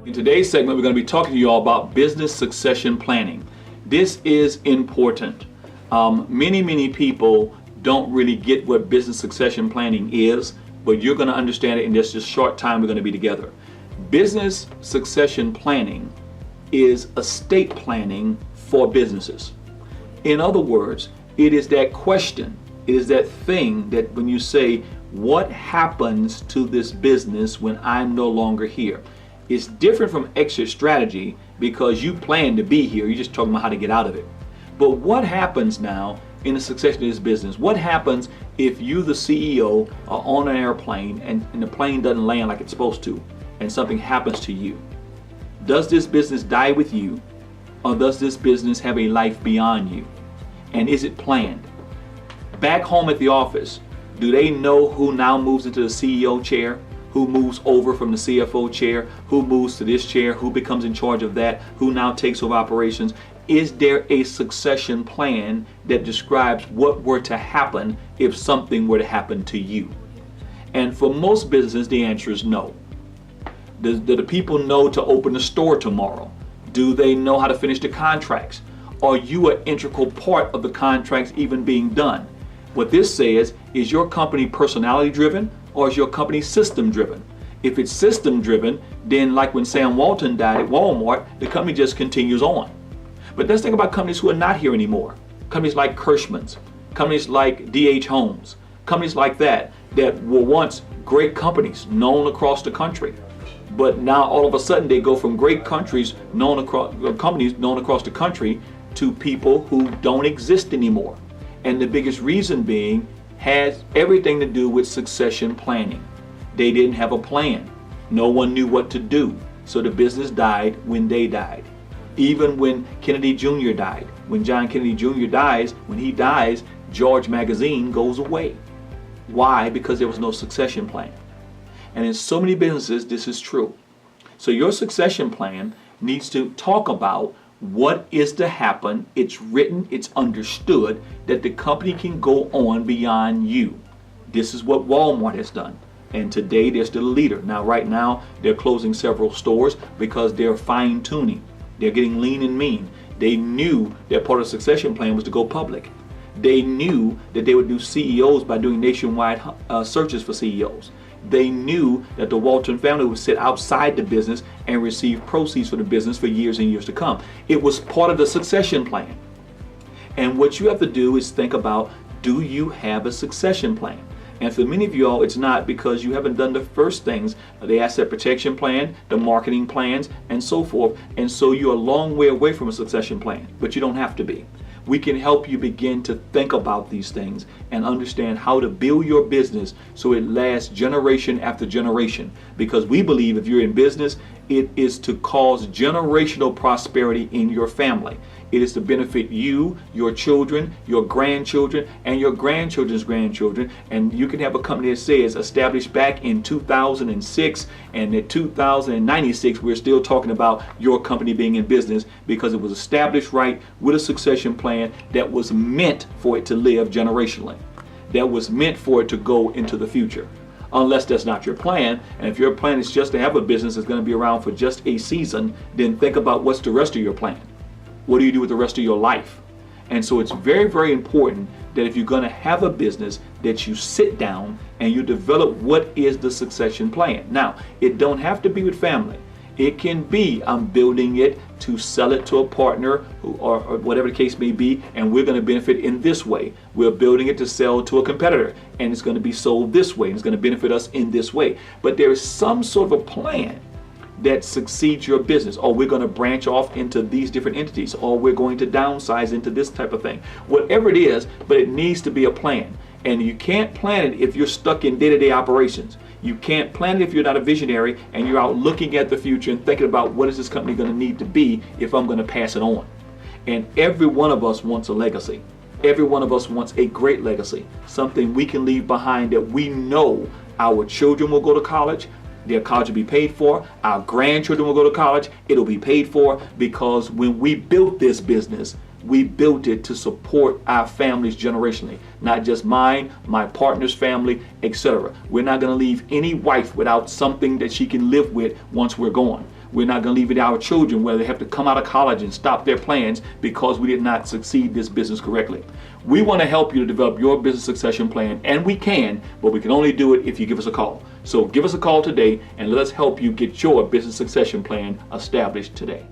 In today's segment, we're going to be talking to you all about business succession planning. This is important. Many people don't really get what business succession planning is, but you're going to understand it in just a short time we're going to be together. Business succession planning is estate planning for businesses. In other words, it is that question, it is that thing that when you say, what happens to this business when I'm no longer here? It's different from exit strategy because you plan to be here, you're just talking about how to get out of it. But what happens now in the succession of this business? What happens if you, the CEO, are on an airplane and the plane doesn't land like it's supposed to and something happens to you? Does this business die with you, or does this business have a life beyond you? And is it planned? Back home at the office, do they know who now moves into the CEO chair? Who moves over from the CFO chair? Who moves to this chair? Who becomes in charge of that? Who now takes over operations? Is there a succession plan that describes what were to happen if something were to happen to you? And for most businesses, the answer is no. Do the people know to open the store tomorrow? Do they know how to finish the contracts? Are you an integral part of the contracts even being done? What this says is your company personality driven or is your company system driven? If it's system driven, then like when Sam Walton died at Walmart, the company just continues on. But let's think about companies who are not here anymore. Companies like Kirschman's, companies like DH Homes, companies like that were once great companies known across the country. But now all of a sudden they go from great companies known across the country to people who don't exist anymore. And the biggest reason being has everything to do with succession planning. They didn't have a plan. No one knew what to do. So the business died when they died. Even when Kennedy Jr. died. When John Kennedy Jr. dies, when he dies, George Magazine goes away. Why? Because there was no succession plan. And in so many businesses, this is true. So your succession plan needs to talk about what is to happen. It's written, it's understood that the company can go on beyond you. This is what Walmart has done. And today they're still a leader. Now, right now, they're closing several stores because they're fine tuning. They're getting lean and mean. They knew that part of the succession plan was to go public. They knew that they would do CEOs by doing nationwide searches for CEOs. They knew that the Walton family would sit outside the business and receive proceeds for the business for years and years to come. It was part of the succession plan. And what you have to do is think about, do you have a succession plan? And for many of you all, it's not because you haven't done the first things, the asset protection plan, the marketing plans, and so forth. And so you're a long way away from a succession plan, but you don't have to be. We can help you begin to think about these things and understand how to build your business so it lasts generation after generation. Because we believe if you're in business, it is to cause generational prosperity in your family. It is to benefit you, your children, your grandchildren, and your grandchildren's grandchildren. And you can have a company that says established back in 2006, and in 2096 we're still talking about your company being in business because it was established right with a succession plan that was meant for it to live generationally, that was meant for it to go into the future. Unless that's not your plan, and if your plan is just to have a business that's going to be around for just a season, then think about what's the rest of your plan. What do you do with the rest of your life? And so it's very important that if you're going to have a business, that you sit down and you develop what is the succession plan. Now, it don't have to be with family. It can be, I'm building it to sell it to a partner or whatever the case may be, and we're going to benefit in this way. We're building it to sell to a competitor, and it's going to be sold this way, and it's going to benefit us in this way. But there is some sort of a plan that succeeds your business. Or we're going to branch off into these different entities, or we're going to downsize into this type of thing. Whatever it is, but it needs to be a plan. And you can't plan it if you're stuck in day-to-day operations. You can't plan it if you're not a visionary and you're out looking at the future and thinking about what is this company going to need to be if I'm going to pass it on. And every one of us wants a legacy. Every one of us wants a great legacy, something we can leave behind that we know our children will go to college, their college will be paid for, our grandchildren will go to college, it'll be paid for, because when we built this business, we built it to support our families generationally, not just mine, my partner's family, etc. We're not going to leave any wife without something that she can live with once we're gone. We're not going to leave it to our children where they have to come out of college and stop their plans because we did not succeed this business correctly. We want to help you to develop your business succession plan, and we can, but we can only do it if you give us a call. So give us a call today and let us help you get your business succession plan established today.